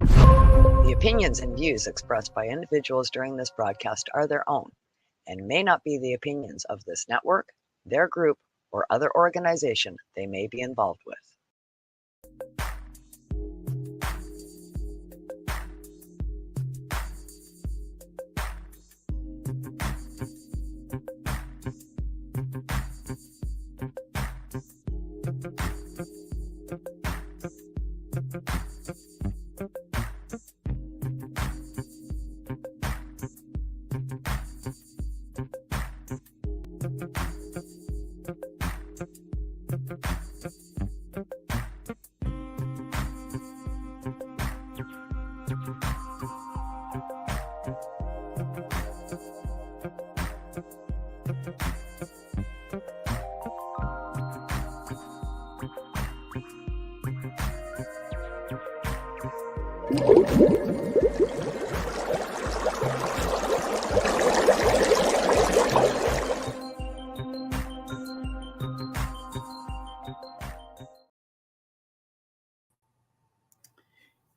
The opinions and views expressed by individuals during this broadcast are their own and may not be the opinions of this network, their group, or other organization they may be involved with.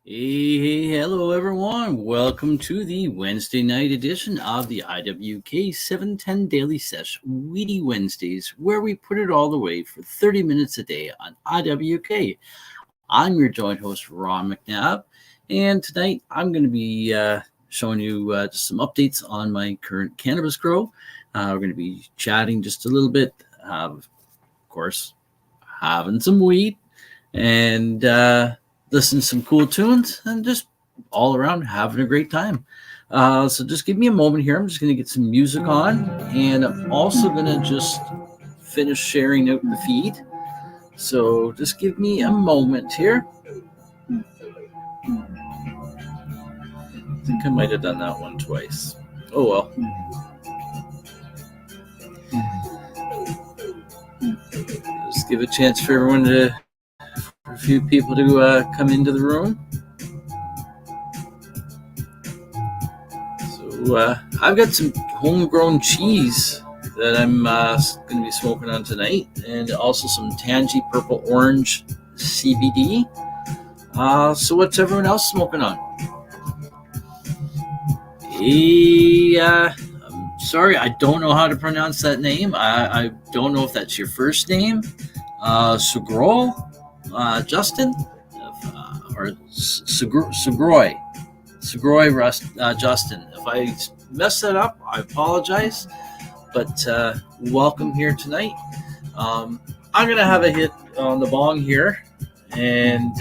Hey, hello everyone. Welcome to the Wednesday night edition of the IWK 710 Daily Sesh Weedy Wednesdays, where we put it all the way for 30 minutes a day on IWK. I'm your joint host, Ron McNabb, and tonight I'm going to be showing you just some updates on my current cannabis grow. We're going to be chatting just a little bit, of course, having some weed, and listen to some cool tunes, and just all around having a great time. So just give me a moment here. I'm just going to get some music on, and I'm also going to just finish sharing out the feed. So just give me a moment here. I think I might have done that one twice. Oh well. Just give a chance for everyone for a few people to come into the room. So I've got some homegrown cheese that I'm going to be smoking on tonight, and also some Tangy Purple Orange CBD. So what's everyone else smoking on? I'm sorry, I don't know how to pronounce that name. I don't know if that's your first name. Sugrol? Justin? Or Sugroy? Sugroy Justin. If I messed that up, I apologize. But welcome here tonight. I'm going to have a hit on the bong here, and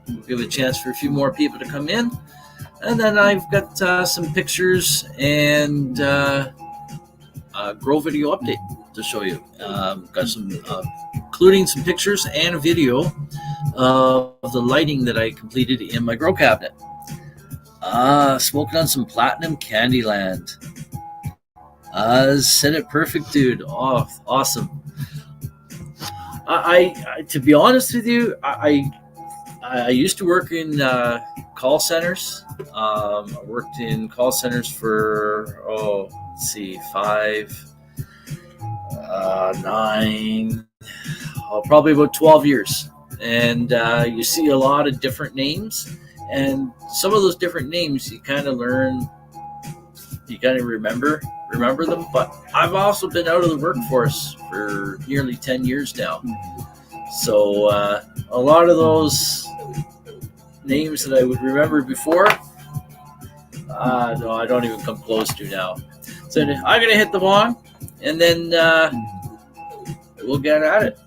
we'll give a chance for a few more people to come in. And then I've got some pictures and a grow video update to show you. Got some, including some pictures and a video of the lighting that I completed in my grow cabinet. Smoking on some Platinum Candyland. Said it perfect, dude. Oh, awesome. I to be honest with you, I used to work in call centers. I worked in call centers for, probably about 12 years. And you see a lot of different names. And some of those different names you kind of learn, you kind of remember them. But I've also been out of the workforce for nearly 10 years now. So a lot of those names that I would remember before, no, I don't even come close to now. So I'm going to hit the bong, and then we'll get at it.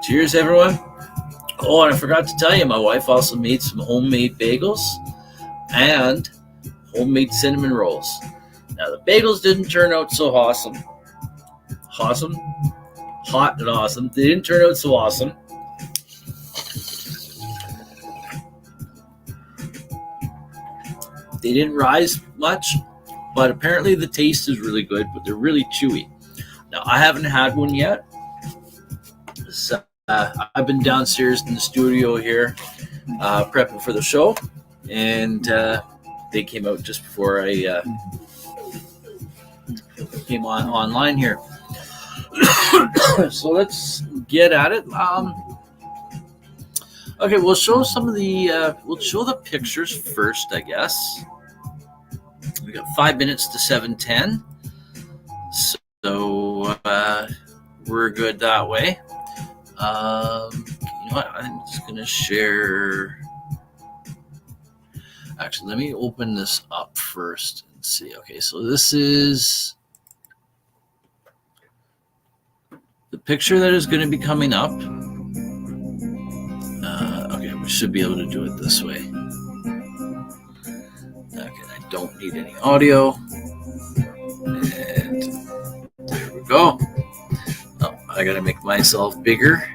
Cheers, everyone. Oh, and I forgot to tell you, my wife also made some homemade bagels and homemade cinnamon rolls. Now, the bagels didn't turn out so awesome. Hot and awesome. They didn't turn out so awesome. They didn't rise much, but apparently the taste is really good, but they're really chewy. Now, I haven't had one yet. So, I've been downstairs in the studio here prepping for the show, and they came out just before I came online here. So let's get at it. Okay, we'll show some of the we'll show the pictures first, I guess. We got 5 minutes to 7:10, so we're good that way. You know what? I'm just gonna share. Actually, let me open this up first and see. Okay, so this is the picture that is going to be coming up. Okay, we should be able to do it this way. Okay, I don't need any audio. And there we go. Oh, I got to make myself bigger.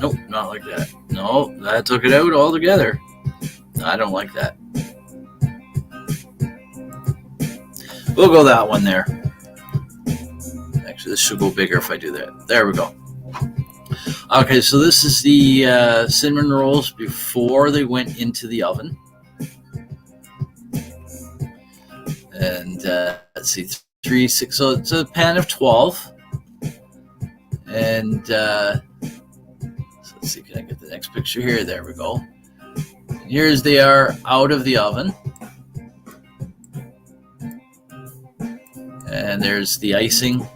Nope, not like that. No, that took it out altogether. I don't like that. We'll go that one there. Actually, this should go bigger if I do that. There we go. Okay, so this is the cinnamon rolls before they went into the oven. And let's see, 3, 6, so it's a pan of 12. And so let's see, can I get the next picture here? There we go. Here's they are out of the oven. And there's the icing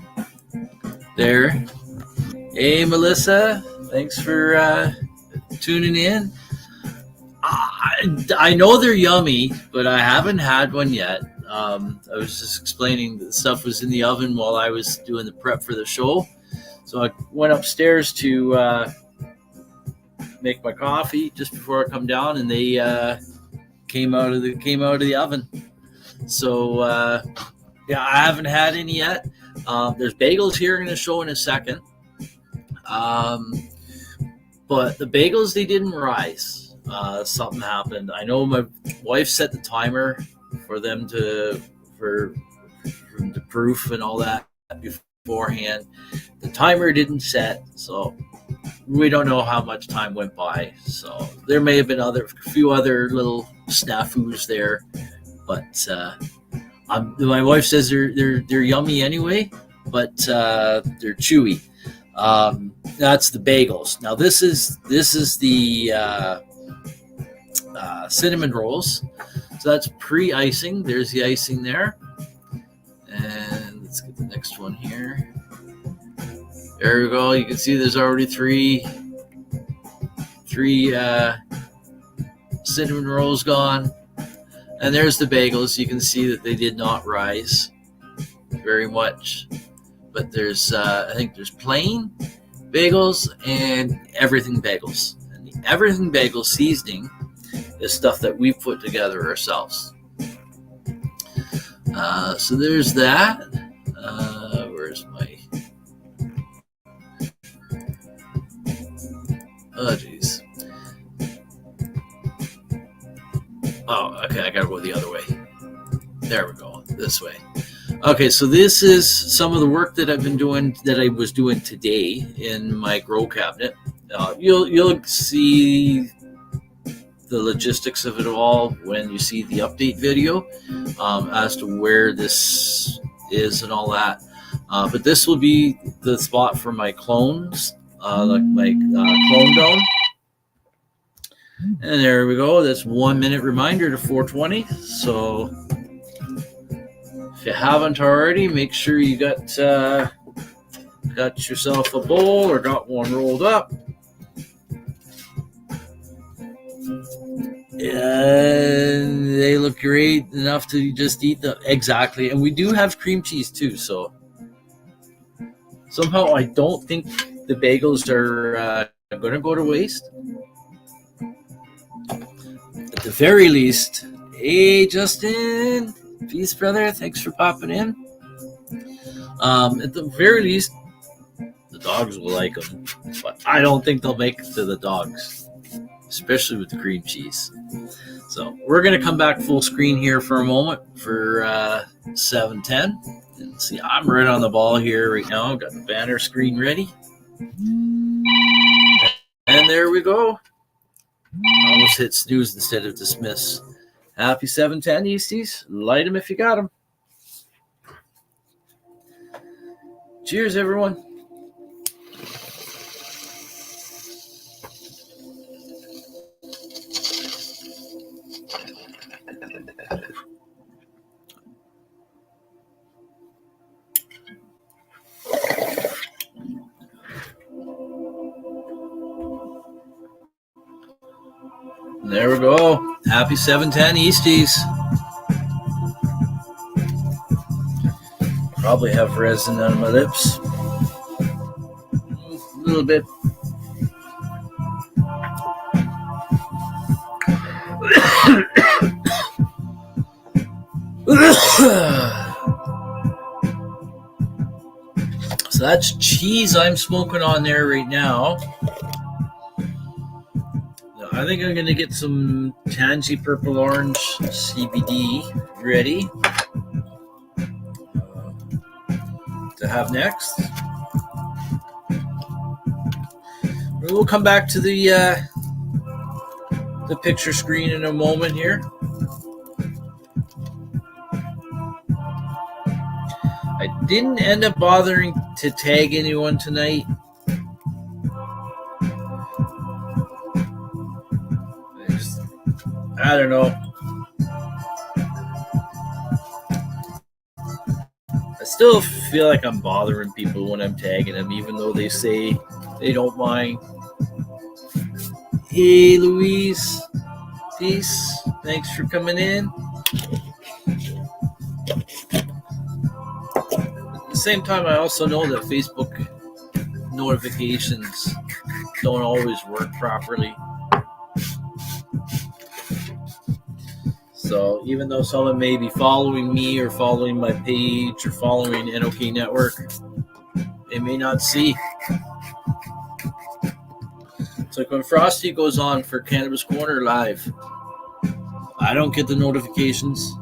there. Hey, Melissa, thanks for tuning in. I know they're yummy, but I haven't had one yet. I was just explaining that the stuff was in the oven while I was doing the prep for the show. So I went upstairs to make my coffee just before I come down, and they came out of the oven. So yeah, I haven't had any yet. There's bagels here in the show in a second. But the bagels, they didn't rise. Something happened. I know my wife set the timer for them for the proof and all that beforehand. The timer didn't set, so we don't know how much time went by. So there may have been a few other little snafus there, but my wife says they're yummy anyway, but they're chewy. That's the bagels. Now this is the cinnamon rolls. So that's pre-icing. There's the icing there. And let's get the next one here. There we go. You can see there's already three cinnamon rolls gone. And there's the bagels. You can see that they did not rise very much. But there's, I think there's plain bagels and everything bagels. And the everything bagel seasoning is stuff that we put together ourselves. So there's that. Where's my... Oh, geez. Oh, okay, I gotta go the other way. There we go, this way. Okay, so this is some of the work that I've been doing, that I was doing today in my grow cabinet. You'll see the logistics of it all when you see the update video as to where this is and all that. But this will be the spot for my clones, like my clone dome. And there we go. That's 1 minute reminder to 420. So if you haven't already, make sure you got yourself a bowl or got one rolled up. And they look great enough to just eat them. Exactly. And we do have cream cheese too. So somehow I don't think the bagels are going to go to waste. At the very least, hey, Justin. Peace, brother. Thanks for popping in. At the very least, the dogs will like them. But I don't think they'll make it to the dogs, especially with the cream cheese. So we're going to come back full screen here for a moment for 7:10. And see, I'm right on the ball here right now. I've got the banner screen ready. And there we go. I almost hit snooze instead of dismiss. Happy 710 Easties. Light them if you got them. Cheers, everyone. There we go. Happy 710 Easties. Probably have resin on my lips. A little bit. So that's cheese I'm smoking on there right now. I think I'm going to get some Tangy Purple Orange CBD ready to have next. We'll come back to the picture screen in a moment here. I didn't end up bothering to tag anyone tonight. I don't know. I still feel like I'm bothering people when I'm tagging them, even though they say they don't mind. Hey, Louise. Peace. Thanks for coming in. At the same time, I also know that Facebook notifications don't always work properly. So even though someone may be following me or following my page or following NOK Network, they may not see. It's like when Frosty goes on for Cannabis Corner Live, I don't get the notifications.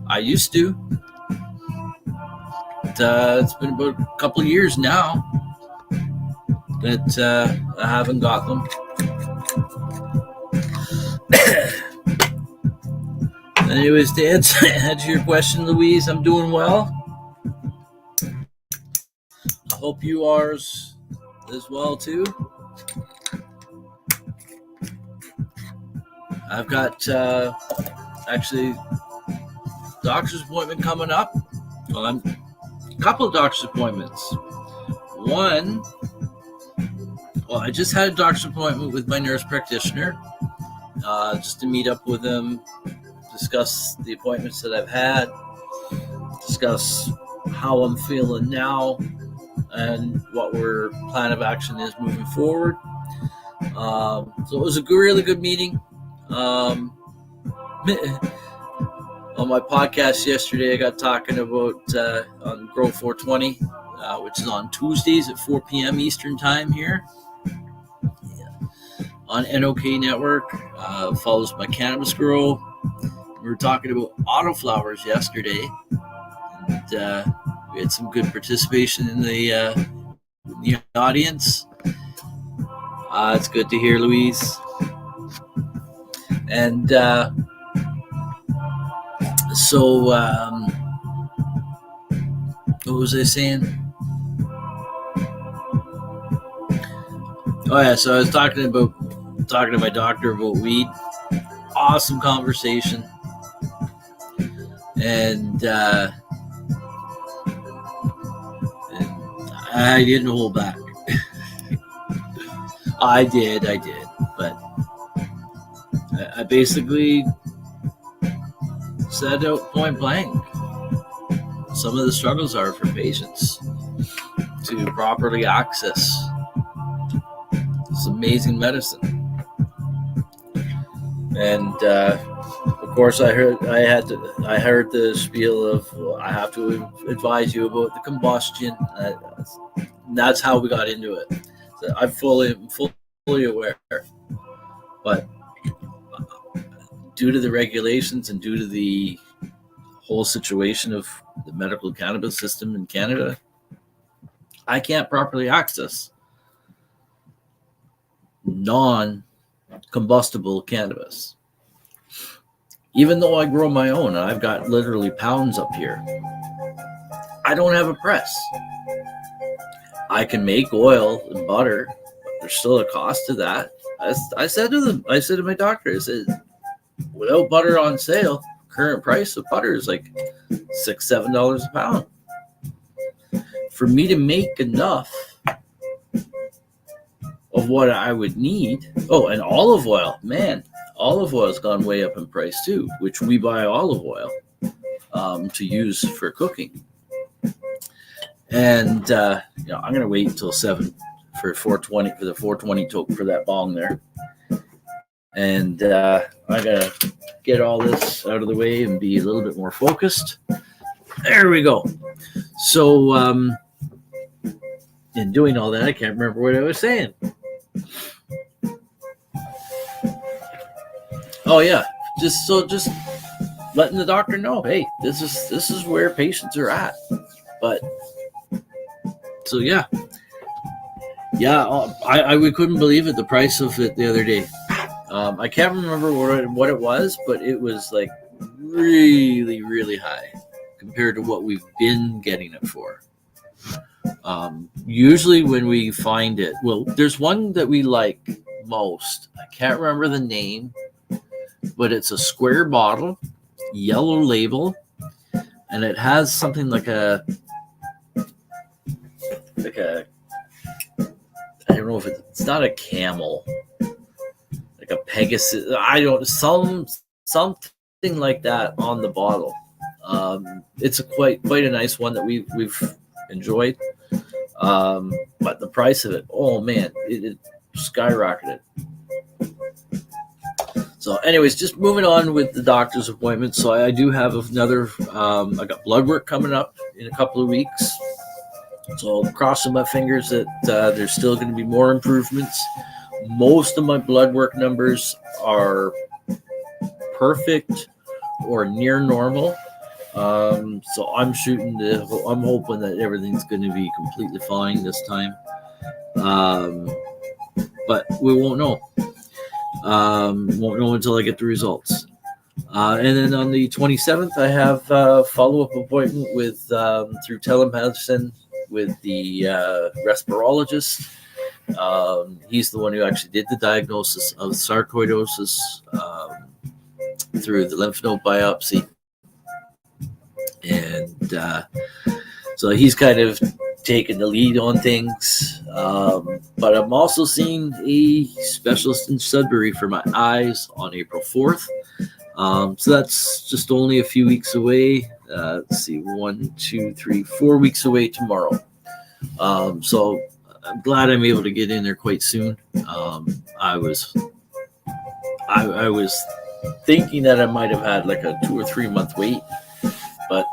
I used to. But, it's been about a couple of years now that I haven't got them. Anyways, to answer your question, Louise, I'm doing well. I hope you are as well, too. I've got, actually, doctor's appointment coming up. Well, a couple of doctor's appointments. One, well, I just had a doctor's appointment with my nurse practitioner, just to meet up with him, discuss the appointments that I've had, discuss how I'm feeling now, and what our plan of action is moving forward. So it was a really good meeting. On my podcast yesterday, I got talking about on Grow 420, which is on Tuesdays at 4 p.m. Eastern Time here on NOK Network. Follows my Cannabis Grow. We were talking about autoflowers yesterday, and we had some good participation in the audience. It's good to hear, Louise. And so, what was I saying? Oh yeah, so I was talking to my doctor about weed. Awesome conversation, and I didn't hold back. I did, but I basically said out point blank some of the struggles are for patients to properly access this amazing medicine. And of course, I heard the spiel of, well, I have to advise you about the combustion. That's how we got into it. So I'm fully aware, but due to the regulations and due to the whole situation of the medical cannabis system in Canada, I can't properly access non-combustible cannabis. Even though I grow my own, and I've got literally pounds up here, I don't have a press. I can make oil and butter, but there's still a cost to that. I said to my doctor, I said, without butter on sale, current price of butter is like $6-7 a pound. For me to make enough of what I would need. Oh, and olive oil, man, olive oil's gone way up in price too, which we buy olive oil to use for cooking. And I'm gonna wait until 7 for 420 for the 420 toke for that bong there. And I gotta get all this out of the way and be a little bit more focused. There we go. So in doing all that, I can't remember what I was saying. Oh yeah, just letting the doctor know, hey, this is where patients are at. But so yeah, I couldn't believe it, the price of it the other day. I can't remember what it was, but it was like really, really high compared to what we've been getting it for. Usually when we find it, well, there's one that we like most. I can't remember the name, but it's a square bottle, yellow label, and it has something like a I don't know if it's not a camel, like a Pegasus. Something like that on the bottle. It's quite a nice one that we've enjoyed. But the price of it, oh man, it skyrocketed. So anyways, just moving on with the doctor's appointment. So I do have another, I got blood work coming up in a couple of weeks. So I'm crossing my fingers that there's still going to be more improvements. Most of my blood work numbers are perfect or near normal. So I'm hoping that everything's going to be completely fine this time. But we won't know. Won't know until I get the results. And then on the 27th, I have a follow-up appointment with through telemedicine with the respirologist. He's the one who actually did the diagnosis of sarcoidosis through the lymph node biopsy. And so he's kind of taken the lead on things. But I'm also seeing a specialist in Sudbury for my eyes on April 4th. So that's just only a few weeks away. Let's see, 4 weeks away tomorrow. So I'm glad I'm able to get in there quite soon. I was thinking that I might have had like a 2 or 3 month wait. But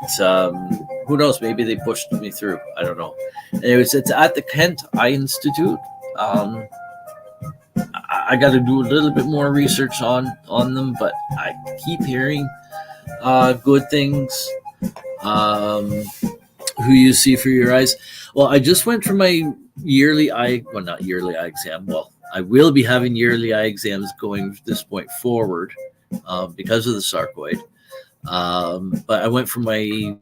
who knows? Maybe they pushed me through. I don't know. Anyways, it's at the Kent Eye Institute. I got to do a little bit more research on them, but I keep hearing good things. Who you see for your eyes? Well, I just went for my not yearly eye exam. Well, I will be having yearly eye exams going from this point forward because of the sarcoid. But I went for my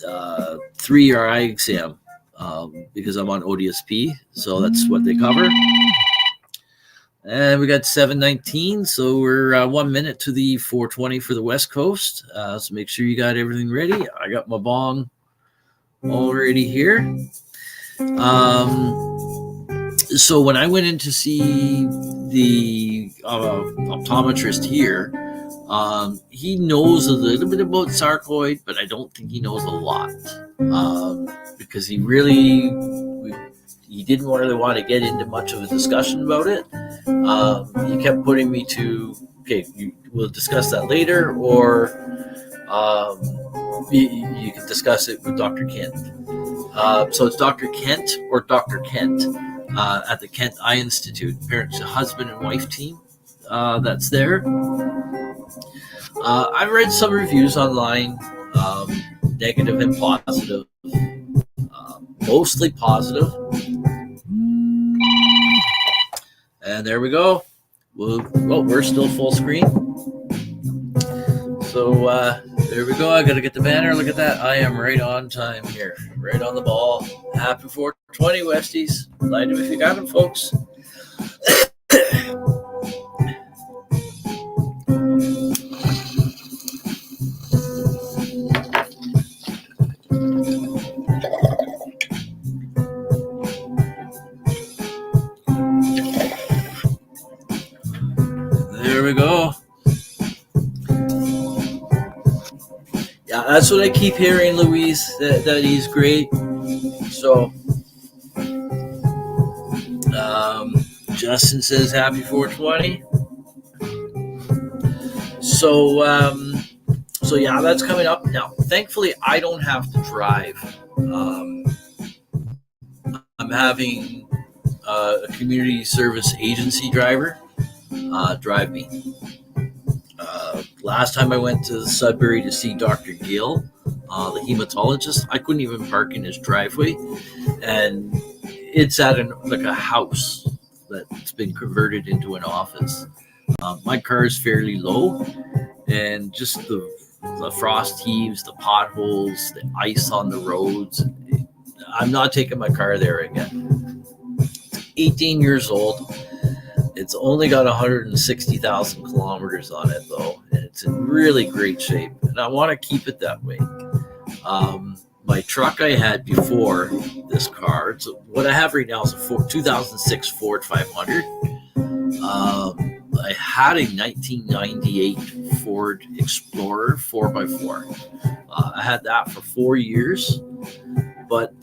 3-year eye exam because I'm on ODSP, so that's what they cover. And we got 7:19, so we're 1 minute to the 4:20 for the West Coast. So make sure you got everything ready. I got my bong already here. So when I went in to see the optometrist here, he knows a little bit about sarcoid, but I don't think he knows a lot because he didn't really want to get into much of a discussion about it. He kept putting me to, okay, we'll discuss that later, or you can discuss it with Dr. Kent. So it's Dr. Kent or Dr. Kent at the Kent Eye Institute. Apparently, it's a husband and wife team that's there. I've read some reviews online, negative and positive, mostly positive. And there we go. Well, we're still full screen. So there we go. I got to get the banner. Look at that. I am right on time here. Right on the ball. Happy 420, Westies. Light them if you got them, folks. There we go. Yeah, that's what I keep hearing, Louise, that he's great. So, Justin says happy 420. So yeah, that's coming up now. Thankfully, I don't have to drive. I'm having a community service agency driver drive me. Last time I went to Sudbury to see Dr. Gill, the hematologist, I couldn't even park in his driveway, and it's at a house that's been converted into an office. My car is fairly low, and just the frost heaves, the potholes, the ice on the roads. I'm not taking my car there again. It's 18 years old. It's only got 160,000 kilometers on it, though, and it's in really great shape, and I want to keep it that way. My truck I had before this car, what I have right now is a 2006 Ford 500. I had a 1998 Ford Explorer 4x4. I had that for 4 years, but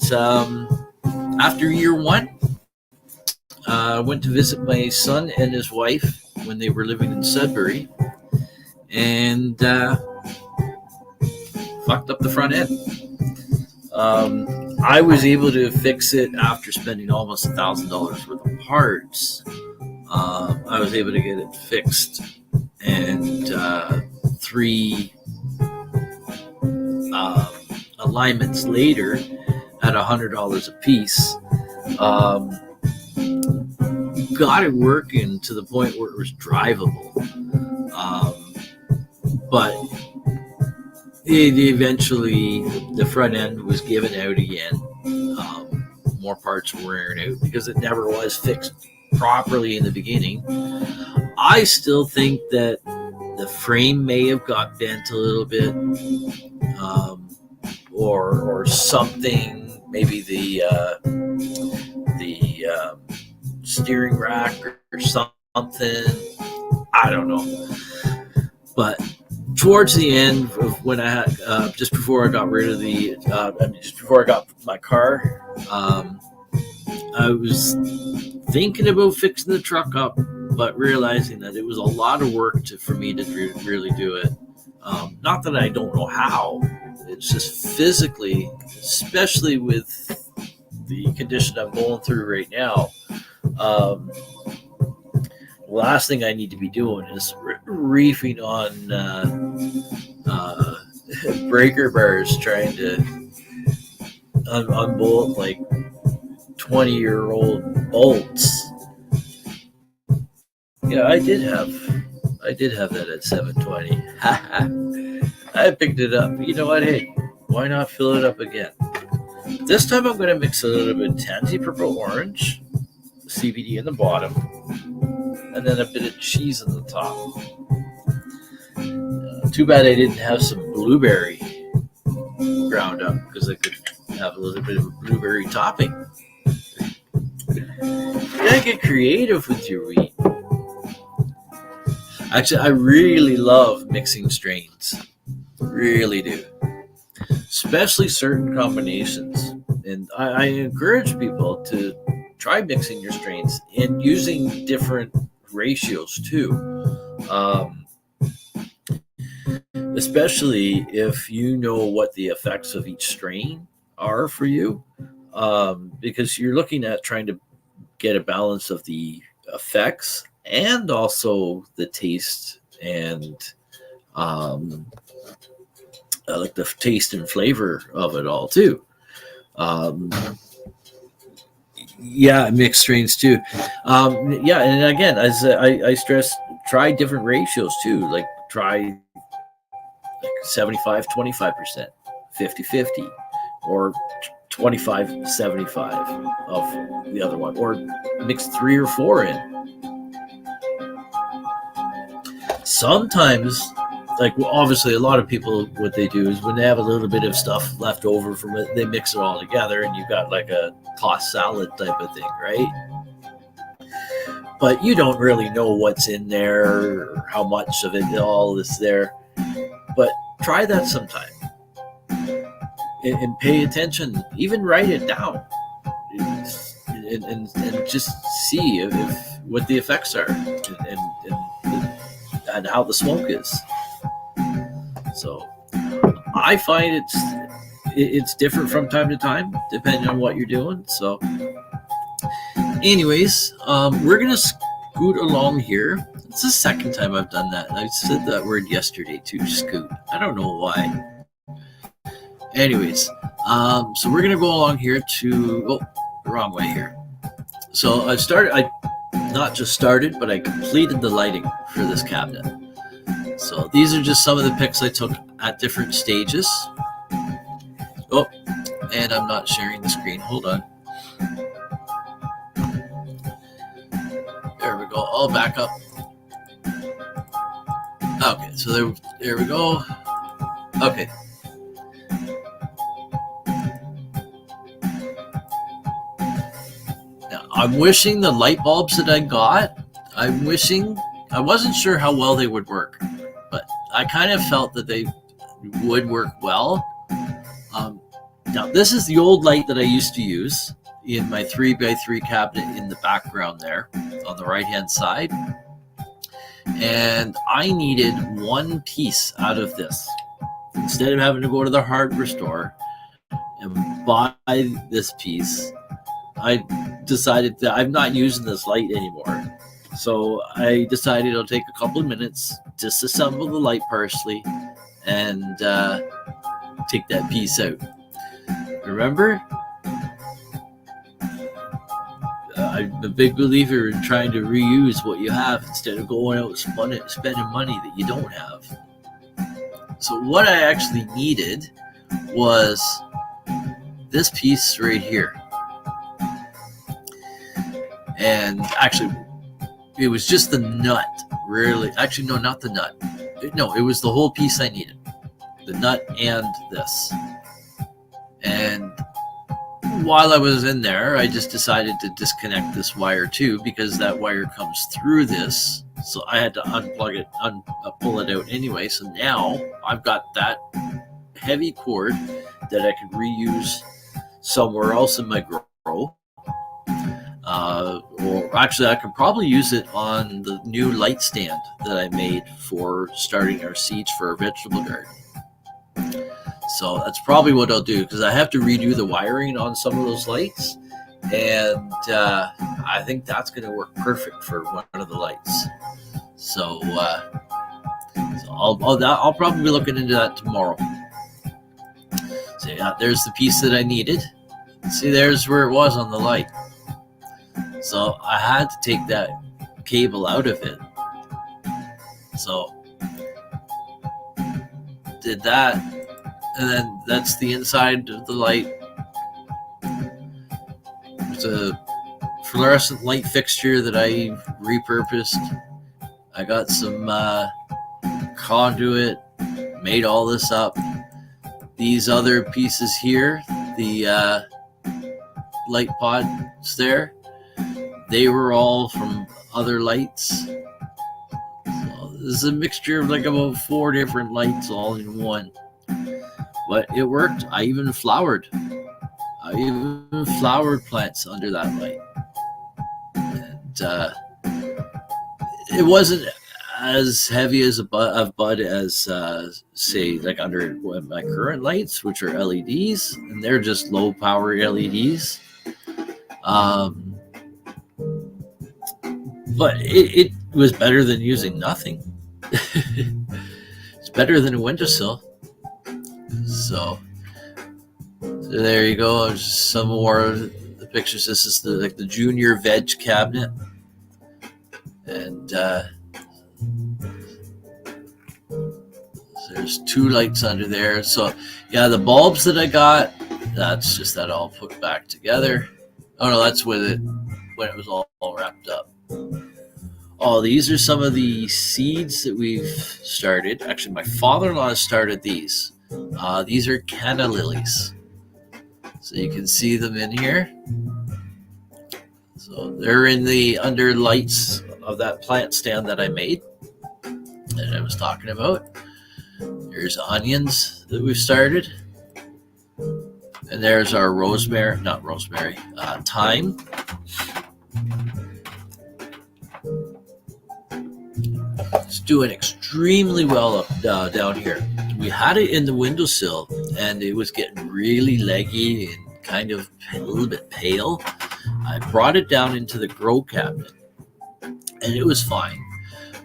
after year one, I went to visit my son and his wife when they were living in Sudbury, and fucked up the front end. I was able to fix it after spending almost $1,000 worth of parts. I was able to get it fixed, and 3 alignments later at $100 a piece. Got it working to the point where it was drivable, but eventually the front end was given out again. More parts were wearing out because it never was fixed properly in the beginning. I still think that the frame may have got bent a little bit, or something. Maybe the steering rack or something. I don't know. But towards the end of when I had, just before I got rid of just before I got my car, I was thinking about fixing the truck up, but realizing that it was a lot of work for me to really do it. Not that I don't know how. It's just physically, especially with the condition I'm going through right now. The last thing I need to be doing is reefing on breaker bars, trying to unbolt like 20-year-old bolts. Yeah, I did have that at 720. I picked it up. You know what? Hey, why not fill it up again? This time I'm going to mix a little bit of Tansy Purple Orange, CBD in the bottom, and then a bit of cheese in the top. Too bad I didn't have some blueberry ground up, because I could have a little bit of a blueberry topping. You gotta get creative with your wheat. Actually, I really love mixing strains. Really do. Especially certain combinations. And I encourage people to try mixing your strains and using different ratios too. Especially if you know what the effects of each strain are for you. Because you're looking at trying to get a balance of the effects and also the taste and like the taste and flavor of it all too. Yeah, mixed strains too. Yeah, and again, as I stress, try different ratios too. Like try like 75, 25%, 50-50, or 25-75 of the other one, or mix 3 or 4 in. Sometimes, like obviously a lot of people, what they do is when they have a little bit of stuff left over from it, they mix it all together and you've got like a tossed salad type of thing, right? But you don't really know what's in there or how much of it all is there. But try that sometime and pay attention. Even write it down and just see if what the effects are and how the smoke is. So I find it's different from time to time depending on what you're doing. So anyways, we're going to scoot along here. It's the second time I've done that. I said that word yesterday too, scoot. I don't know why. Anyways, so we're going to go along here to, the wrong way here. So I not just started, but I completed the lighting for this cabinet. So these are just some of the pics I took at different stages. Oh, and I'm not sharing the screen. Hold on. There we go. I'll back up. Okay, so there we go. Okay. Now, I'm wishing the light bulbs that I got, I wasn't sure how well they would work, but I kind of felt that they would work well. Now, this is the old light that I used to use in my 3x3 cabinet in the background there on the right-hand side. And I needed one piece out of this. Instead of having to go to the hardware store and buy this piece, I decided that I'm not using this light anymore. So I decided I'll take a couple of minutes, disassemble the light partially, and take that piece out. Remember? I'm a big believer in trying to reuse what you have instead of going out and spending money that you don't have. So what I actually needed was this piece right here. And actually, it was just the nut, really. Actually, no, not the nut. No, it was the whole piece I needed. The nut and this. And while I was in there, I just decided to disconnect this wire too, because that wire comes through this. So I had to unplug it, pull it out anyway. So now I've got that heavy cord that I can reuse somewhere else in my grow. Or actually, I can probably use it on the new light stand that I made for starting our seeds for our vegetable garden. So that's probably what I'll do, because I have to redo the wiring on some of those lights, and I think that's going to work perfect for one of the lights. So I'll probably be looking into that tomorrow. So yeah, there's the piece that I needed. See, there's where it was on the light. So I had to take that cable out of it. So did that, and then that's the inside of the light. It's a fluorescent light fixture that I repurposed. I got some conduit, made all this up. These other pieces here, the light pods there, they were all from other lights. So this is a mixture of like about 4 different lights all in one. But it worked. I even flowered plants under that light. And it wasn't as heavy as a bud as say like under my current lights, which are LEDs, and they're just low power LEDs. But it was better than using nothing. It's better than a windowsill. So there you go. Just some more of the pictures. This is the junior veg cabinet, and There's 2 lights under there. So yeah, the bulbs that I got, that's just that all put back together. Oh no, that's when it was all wrapped up. Oh, these are some of the seeds that we've started. Actually, my father-in-law started these. These are canna lilies. So you can see them in here. So they're in the under lights of that plant stand that I made that I was talking about. There's onions that we've started. And there's our thyme. It's doing extremely well up down here. We had it in the windowsill, and it was getting really leggy and kind of a little bit pale. I brought it down into the grow cabinet, and it was fine.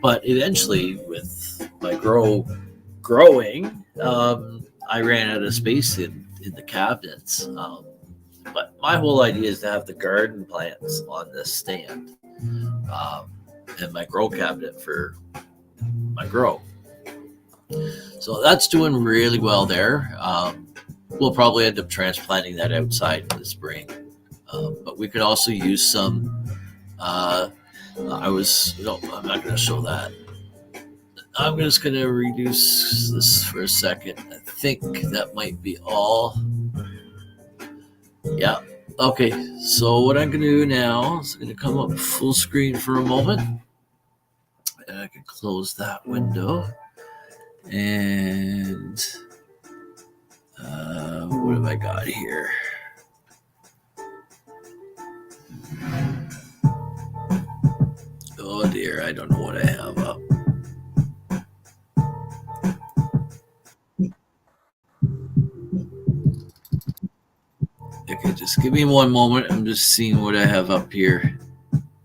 But eventually, with my growing, I ran out of space in the cabinets. But my whole idea is to have the garden plants on this stand and my grow cabinet for my grow. So that's doing really well there. We'll probably end up transplanting that outside in the spring. But we could also use some. I'm not going to show that. I'm just going to reduce this for a second. I think that might be all. Yeah. Okay. So what I'm going to do now is I'm going to come up full screen for a moment. And I can close that window. And what have I got here? Oh dear, I don't know what I have up. Okay, just give me one moment. I'm just seeing what I have up here.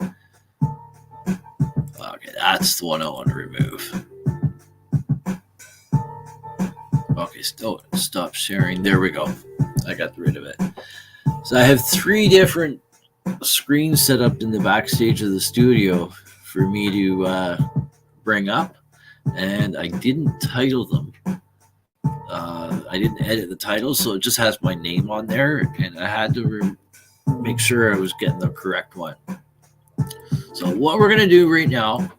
Okay, that's the one I want to remove. Okay, stop sharing. There we go. I got rid of it. So I have 3 different screens set up in the backstage of the studio for me to bring up, and I didn't title them. I didn't edit the title, so it just has my name on there, and I had to make sure I was getting the correct one. So what we're going to do right now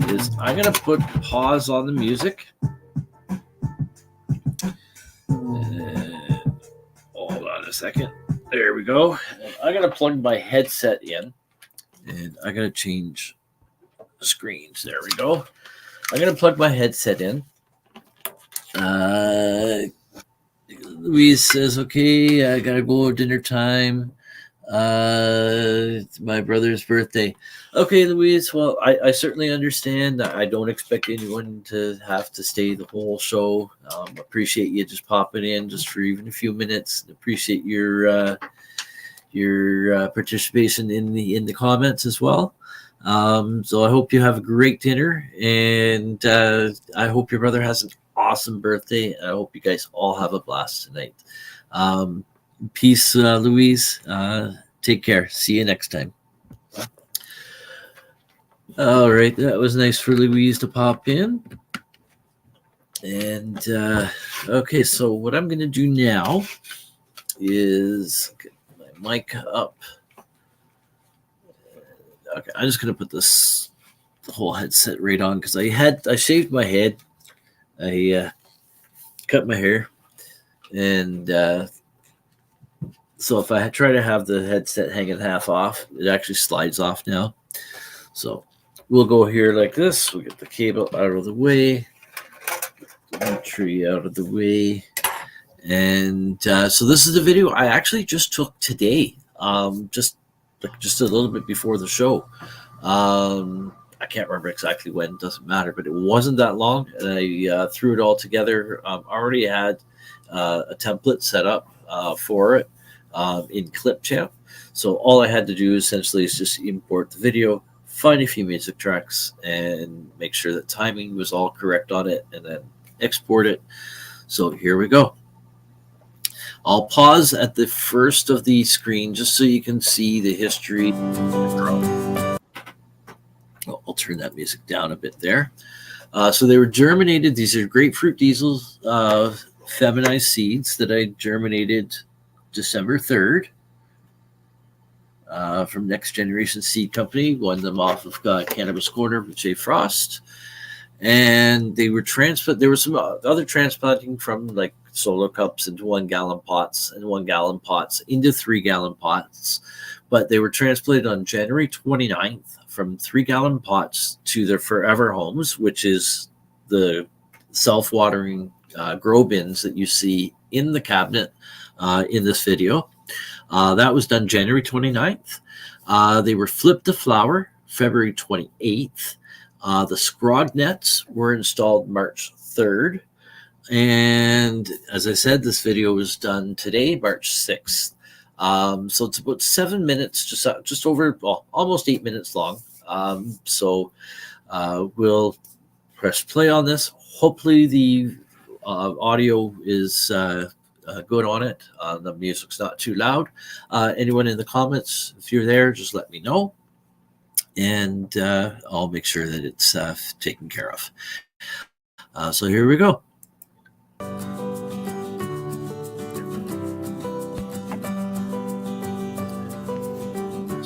is I'm going to put pause on the music. Hold on a second. There we go. I'm going to plug my headset in, and I got to change screens. There we go. I'm going to plug my headset in. Louise says, okay, I gotta go, dinner time. It's my brother's birthday. Okay, Louise, well, I certainly understand. I don't expect anyone to have to stay the whole show. Appreciate you just popping in just for even a few minutes. Appreciate your participation in the comments as well. So I hope you have a great dinner, and I hope your brother has an awesome birthday. I hope you guys all have a blast tonight. Peace, Louise. Take care. See you next time. All right, that was nice for Louise to pop in. And okay, so what I'm going to do now is get my mic up. Okay, I'm just going to put the whole headset right on because I shaved my head. I cut my hair, and so if I try to have the headset hanging half off, it actually slides off now. So we'll go here like this. We'll get the cable out of the way, the tree out of the way, and so this is the video I actually just took today, just a little bit before the show. I can't remember exactly when, it doesn't matter, but it wasn't that long, and I threw it all together. Already had a template set up for it in Clipchamp. So all I had to do essentially is just import the video, find a few music tracks, and make sure that timing was all correct on it, and then export it. So here we go. I'll pause at the first of the screen just so you can see the history. I'll turn that music down a bit there. So they were germinated. These are grapefruit diesel feminized seeds that I germinated December 3rd from Next Generation Seed Company. Won them off of Cannabis Corner with Jay Frost. And they were transplanted. There was some other transplanting from like solo cups into 1 gallon pots and 1 gallon pots into 3 gallon pots. But they were transplanted on January 29th from 3 gallon pots to their forever homes, which is the self-watering grow bins that you see in the cabinet in this video. That was done January 29th. They were flipped to flower February 28th. The scrog nets were installed March 3rd. And as I said, this video was done today, March 6th. So it's about 7 minutes, just over, well, almost 8 minutes long. So we'll press play on this. Hopefully the audio is good on it. The music's not too loud. Anyone in the comments, if you're there, just let me know. And I'll make sure that it's taken care of. So here we go. So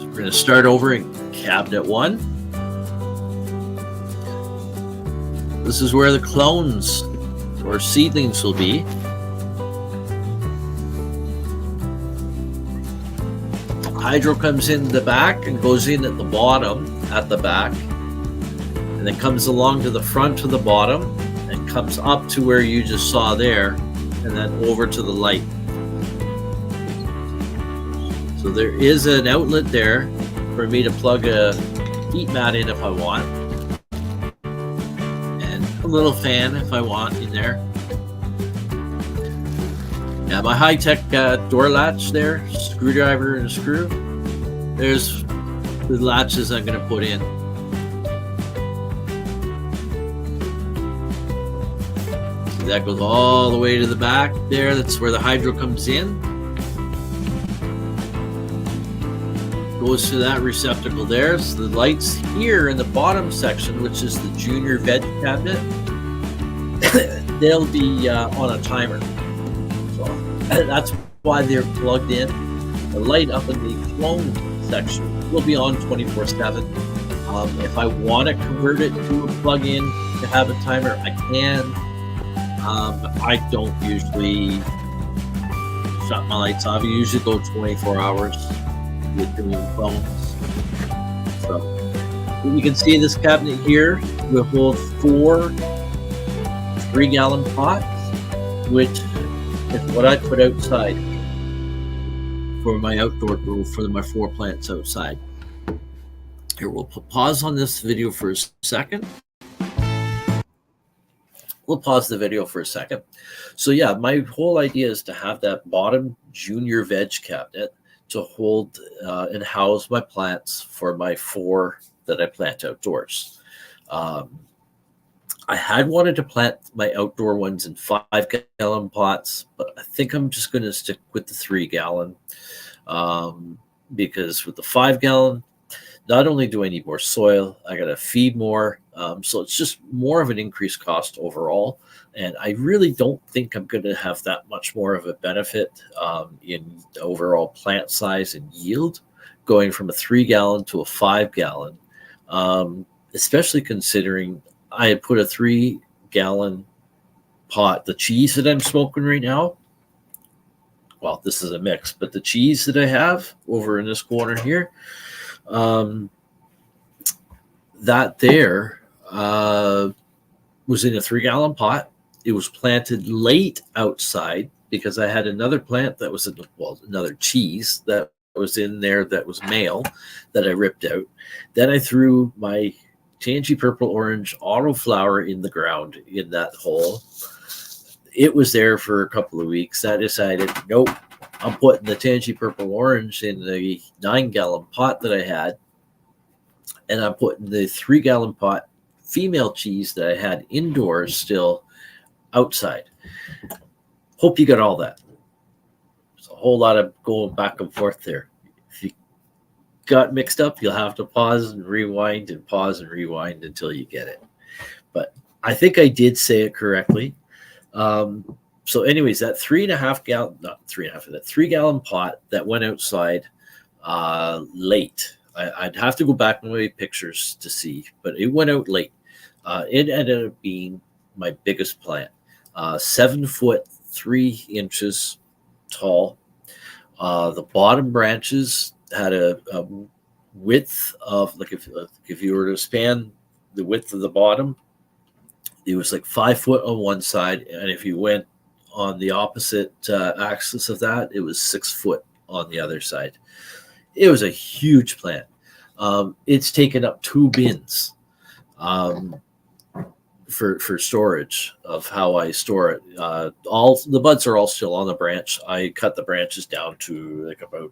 we're going to start over in cabinet 1. This is where the clones or seedlings will be. Hydro comes in the back and goes in at the bottom at the back, and then comes along to the front to the bottom and comes up to where you just saw there, and then over to the light. So there is an outlet there for me to plug a heat mat in if I want, and a little fan if I want in there. Yeah, my high-tech door latch there, screwdriver and a screw. There's the latches I'm going to put in. So that goes all the way to the back there. That's where the hydro comes in. Goes to that receptacle there. So the lights here in the bottom section, which is the junior veg cabinet, they'll be on a timer. That's why they're plugged in. The light up in the clone section will be on 24/7. If I want to convert it to a plug-in to have a timer, I can. I don't usually shut my lights off. I usually go 24 hours with doing clones. So you can see this cabinet here will hold 4 3-gallon pots, which is what I put outside for my outdoor grow for my 4 plants outside. Here, we'll pause on this video for a second. We'll pause the video for a second. So yeah, my whole idea is to have that bottom junior veg cabinet to hold and house my plants for my 4 that I plant outdoors. I had wanted to plant my outdoor ones in 5-gallon pots, but I think I'm just going to stick with the 3-gallon because with the 5-gallon, not only do I need more soil, I got to feed more. So it's just more of an increased cost overall. And I really don't think I'm going to have that much more of a benefit in overall plant size and yield going from a 3-gallon to a 5-gallon, especially considering I had put a 3-gallon pot. The cheese that I'm smoking right now, well, this is a mix, but the cheese that I have over in this corner here, that there was in a 3-gallon pot. It was planted late outside because I had another plant that was another cheese that was in there that was male that I ripped out. Then I threw my Tangy Purple Orange auto flower in the ground in that hole. It was there for a couple of weeks. I decided, nope, I'm putting the Tangy Purple Orange in the 9-gallon pot that I had. And I'm putting the 3-gallon pot female cheese that I had indoors still outside. Hope you got all that. There's a whole lot of going back and forth there. If you got mixed up, you'll have to pause and rewind until you get it. But I think I did say it correctly. So anyways, that 3.5 gallon, not 3.5, that 3-gallon pot that went outside late. I'd have to go back in my pictures to see, but it went out late. It ended up being my biggest plant, 7 foot 3 inches tall. The bottom branches had a width of, like, if you were to span the width of the bottom, it was like 5 foot on one side, and if you went on the opposite axis of that, it was 6 foot on the other side. It was a huge plant. It's taken up 2 bins for storage of how I store it. All the buds are all still on the branch. I cut the branches down to about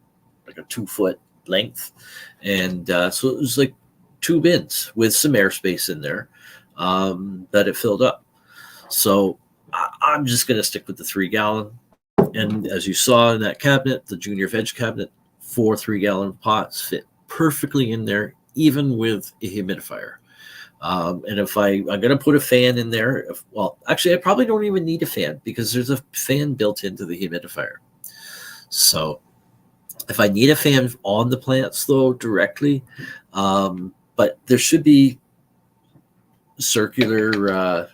a 2 foot length, and so it was like 2 bins with some airspace in there that it filled up. So I'm just going to stick with the 3-gallon. And as you saw in that cabinet, the junior veg cabinet, 4 3-gallon pots fit perfectly in there, even with a humidifier. And if I'm going to put a fan in there, actually, I probably don't even need a fan because there's a fan built into the humidifier. So if I need a fan on the plants, though, directly, but there should be circular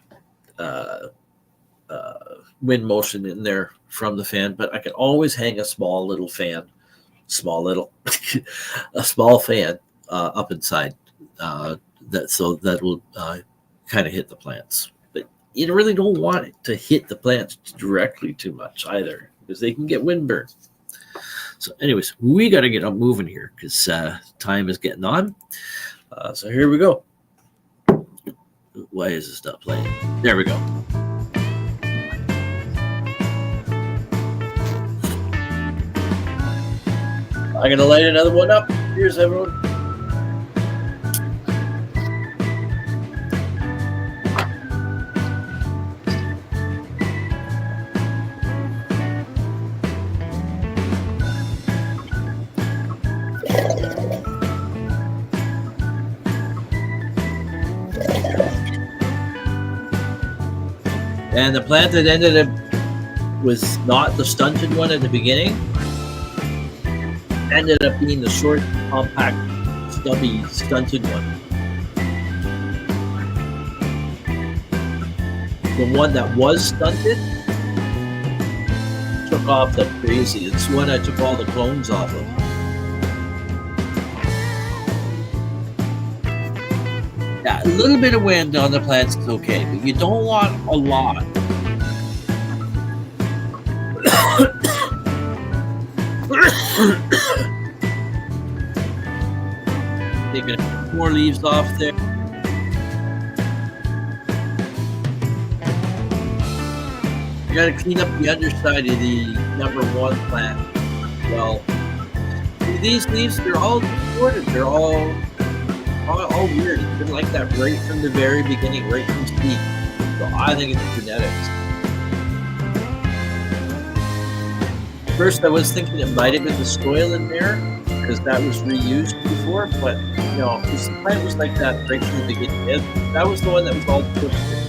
wind motion in there from the fan, but I can always hang a small fan up inside that will kind of hit the plants. But you really don't want it to hit the plants directly too much either, because they can get windburn. So anyways, we got to get on moving here because time is getting on. So here we go. Why is this not playing? There we go. I'm going to light another one up. Here's everyone. And the plant that ended up was not the stunted one at the beginning. Ended up being the short, compact, stubby, stunted one. The one that was stunted took off like crazy. It's the one I took all the clones off of. Yeah, a little bit of wind on the plants is okay, but you don't want a lot. Taking more leaves off there. You got to clean up the underside of the number 1 plant. Well, these leaves, they're all distorted. They're all weird. It's been like that right from the very beginning, right from seed. So I think it's genetics. First, I was thinking it might have been the soil in there because that was reused before, but no, this plant was like that right from the beginning. That was the one that was all twisted.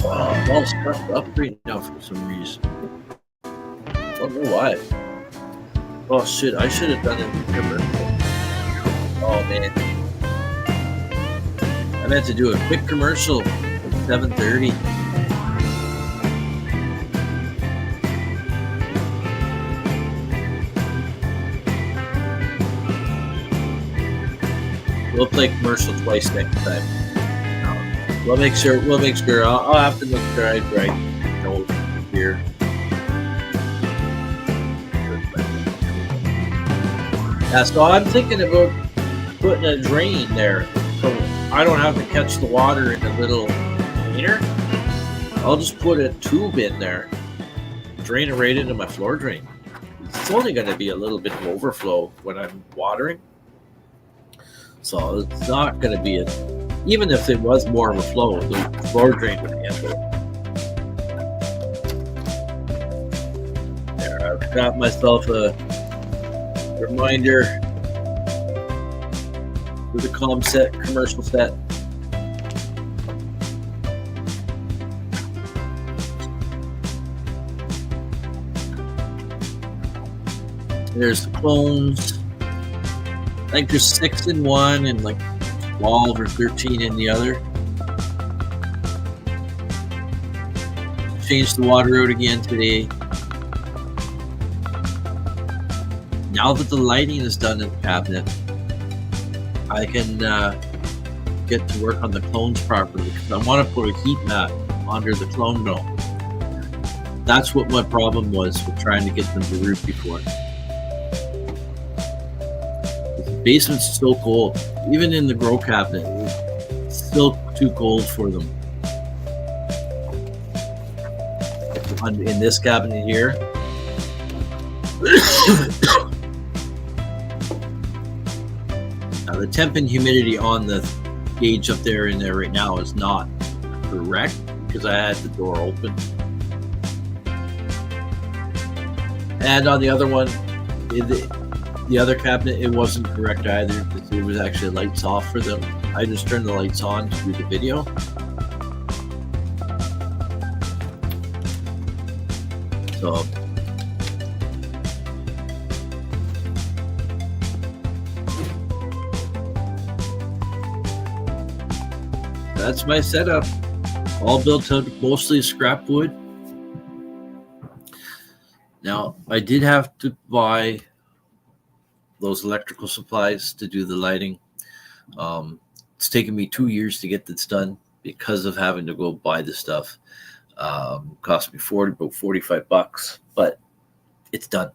I'm all stuffed up right now for some reason. I don't know why. Oh shit, I should have done it in commercial. Oh man. I meant to do a quick commercial at 7:30. We'll play commercial twice next time. We'll make sure. I'll have to make sure I write note here. Yeah, so I'm thinking about putting a drain there, so I don't have to catch the water in a little container. I'll just put a tube in there, drain it right into my floor drain. It's only going to be a little bit of overflow when I'm watering, so it's not going to be even if it was more of a flow, the floor drain would handle it. got myself a reminder for the commercial set. There's the clones. I think there's 6 in one and like 12 or 13 in the other. Changed the water out again today. Now that the lighting is done in the cabinet, I can get to work on the clones properly because I want to put a heat mat under the clone dome. That's what my problem was with trying to get them to root before. The basement's so cold. Even in the grow cabinet, it's still too cold for them. In this cabinet here, now the temp and humidity on the gauge up there in there right now is not correct because I had the door open. And on the other one, the other cabinet, it wasn't correct either because it was actually lights off for them. I just turned the lights on to do the video. So that's my setup, all built out mostly scrap wood. Now I did have to buy those electrical supplies to do the lighting. It's taken me 2 years to get this done because of having to go buy the stuff. Cost me about $45, but it's done.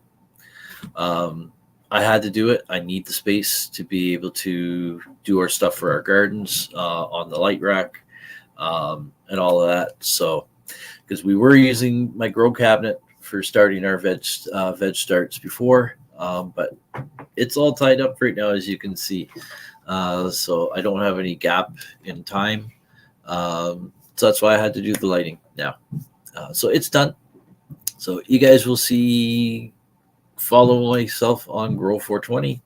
I had to do it. I need the space to be able to do our stuff for our gardens on the light rack and all of that. So, because we were using my grow cabinet for starting our veg starts before, but it's all tied up right now, as you can see. So I don't have any gap in time. So that's why I had to do the lighting now. So it's done. So you guys will follow myself on Grow 420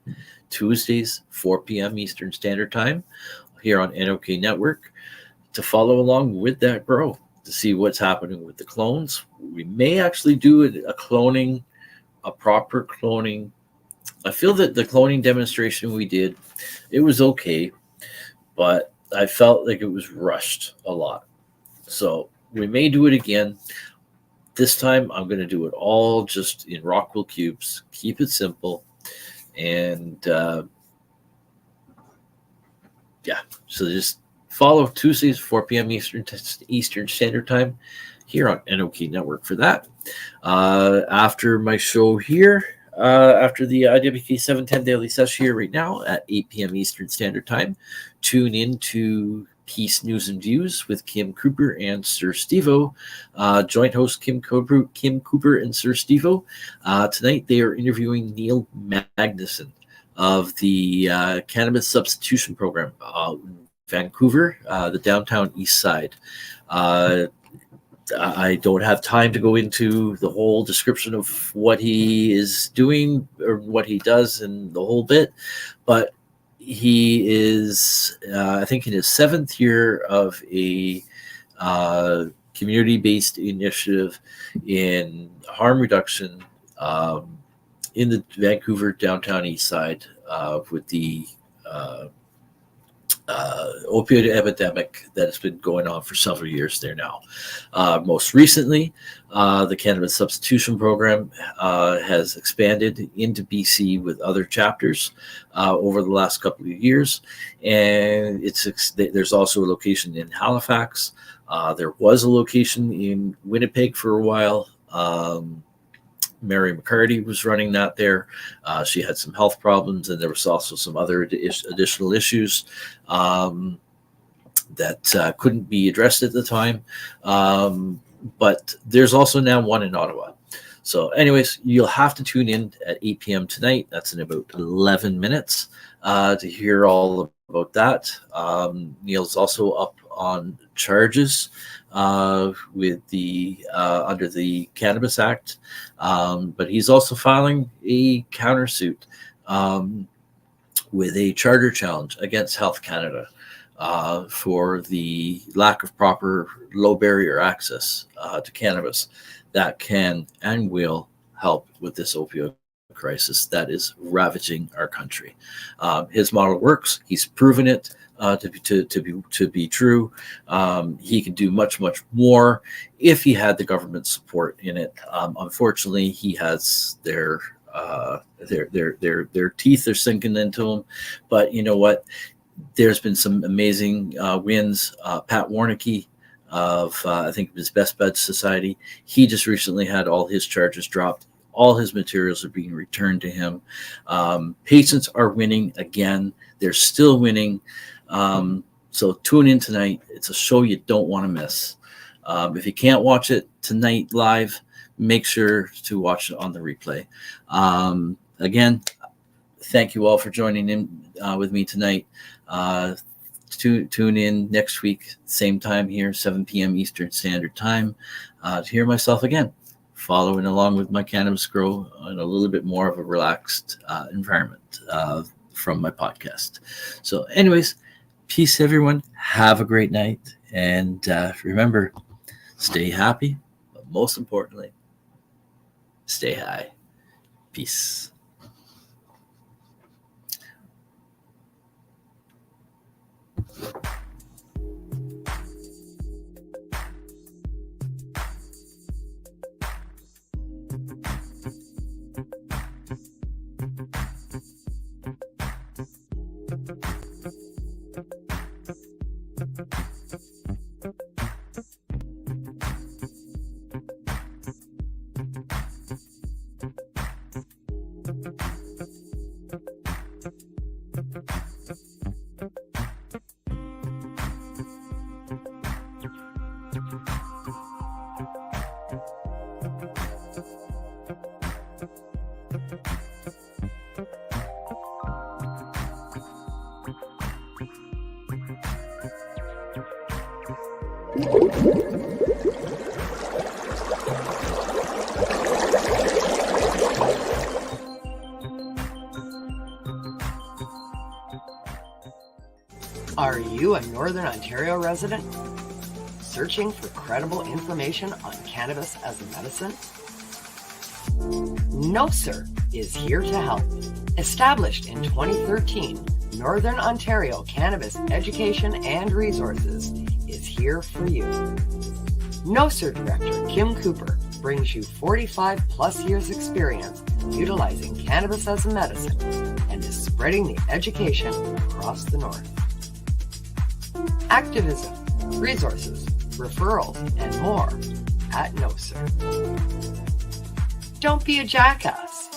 Tuesdays, 4 p.m. Eastern Standard Time here on NOK Network to follow along with that grow to see what's happening with the clones. We may actually do a proper cloning. I feel that the cloning demonstration we did, it was okay, but I felt like it was rushed a lot. So we may do it again. This time I'm going to do it all just in Rockwool cubes, keep it simple. And so just follow Tuesdays, 4 p.m. Eastern Standard Time here on NOK Network for that. After my show here, after the IWK 710 Daily Sesh here right now at 8 p.m. Eastern Standard Time, tune in to Peace News and Views with Kim Cooper and Sir Stevo. Joint host Kim Cooper and Sir Stevo. Tonight they are interviewing Neil Magnuson of the Cannabis Substitution Program, Vancouver, the downtown east side. I don't have time to go into the whole description of what he is doing or what he does and the whole bit, but he is, I think, in his 7th year of a community-based initiative in harm reduction in the Vancouver downtown east side with the opioid epidemic that has been going on for several years there now. Most recently, the Cannabis Substitution Program has expanded into BC with other chapters over the last couple of years, and there's also a location in Halifax. There was a location in Winnipeg for a while. Mary McCarty was running that there. She had some health problems, and there was also some other additional issues that couldn't be addressed at the time. But there's also now one in Ottawa. So anyways, you'll have to tune in at 8 p.m. tonight. That's in about 11 minutes to hear all about that. Neil's also up on charges with the under the Cannabis Act, but he's also filing a countersuit with a charter challenge against Health Canada for the lack of proper low barrier access to cannabis that can and will help with this opioid crisis that is ravaging our country. His model works. He's proven it to be true. He can do much more if he had the government support in it. Unfortunately, he has their teeth are sinking into him. But you know what? There's been some amazing wins. Pat Warnicki of I think his Best Buds Society. He just recently had all his charges dropped. All his materials are being returned to him. Patients are winning again. They're still winning. So tune in tonight. It's a show you don't want to miss. If you can't watch it tonight live, make sure to watch it on the replay. Again, thank you all for joining in with me tonight. Tune in next week, same time here, 7 p.m. Eastern Standard Time, to hear myself again, following along with my cannabis grow in a little bit more of a relaxed environment from my podcast. So anyways, peace, everyone. Have a great night. And remember, stay happy, but most importantly, stay high. Peace. Are you a Northern Ontario resident searching for credible information on cannabis as a medicine? No Sir is here to help. Established in 2013, Northern Ontario Cannabis Education and Resources is here for you. No Sir Director Kim Cooper brings you 45 plus years experience utilizing cannabis as a medicine and is spreading the education across the North. Activism, resources, referrals, and more at No Sir. Don't be a jackass.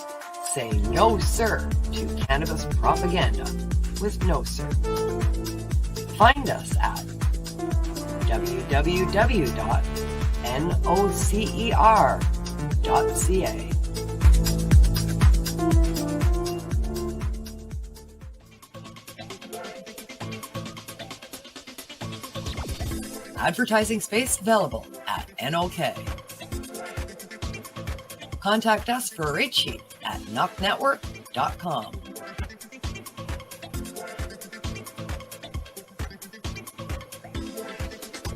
Say no sir to cannabis propaganda with No Sir. Find us at www.nocer.ca. Advertising space available at NOK. Contact us for a rate sheet at knocknetwork.com.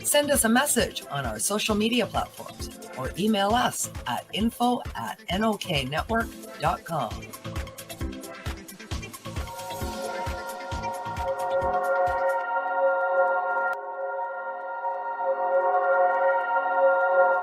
Send us a message on our social media platforms or email us at info@noknetwork.com.